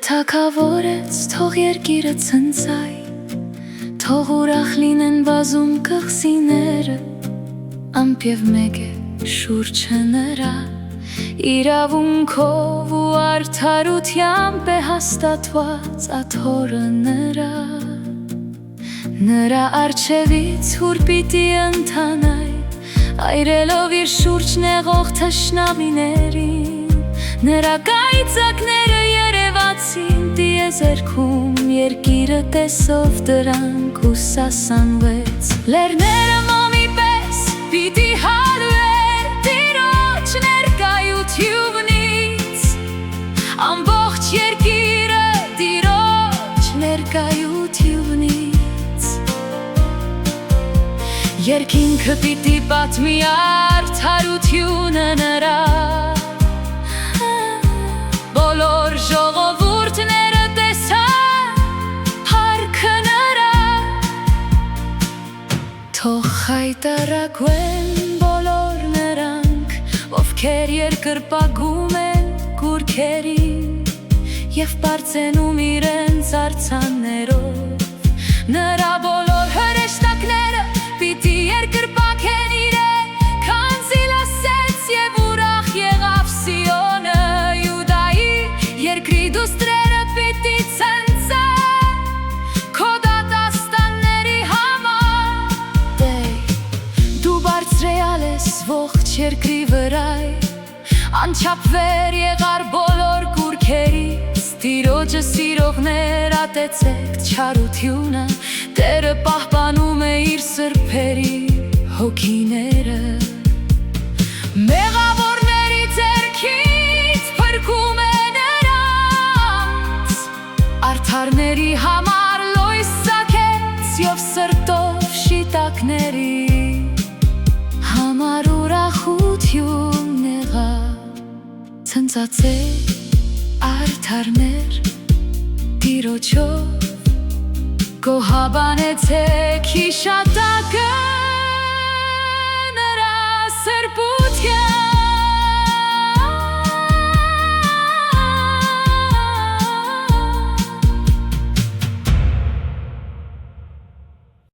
թագավորեց, թող երկիրը ցնցայ, թող ուրախ լինեն բազում կղզիները, ամպև մեկ է շուրջը նրա, իրավունքով ու արդարությամբ է հաստատված աթոռը նրա։ Նրա առջևից հուր պիտի ընթանայ, այրելով իր շուրջ նեղող թշնամիներին, նրա կայծակները երևացին տիեզերքում, երկիրը տեսով դրանք ուսասանվեց։ Լեռները մոմի պես պիտի հալվեր Տիրոջ ներկայությունից, ամբողջ երկիրը Տիրոջ ներկայությունից։ Երկինքը պիտի պատմի արդարությունը նրա, բոլոր ժողովուրդները տեսան փառքը նրա, թող խայտառակվեն բոլոր նրանք, ովքեր երկրպագում են կուռքերին և բարձենում իրենց արձաններով, նրա բոլոր հրեշտակները պիտի երկրպագեն իրեն, քանզի լսեց և ուրախ եղավ Սիոնը, երկրի դուստրերը պիտի ցնցեն քո դատաստանների համար։ Դու բարձրյալ ես ողջ երկրի վրա, անչափվեր եղար բոլոր կուռքերից, Տիրոջը սիրողներ ատեցեք չարությունը, Տերը պահպանում է իր սրբերի հոգիները, մեղավորների ձեռքից փրկում է նրանց, արդարների համար լույս ծագեց և սրտով շիտակների համար ուրախություն եղավ։ Ցնծացեք արդարներ Տիրոջով, գոհաբանեցեք հիշած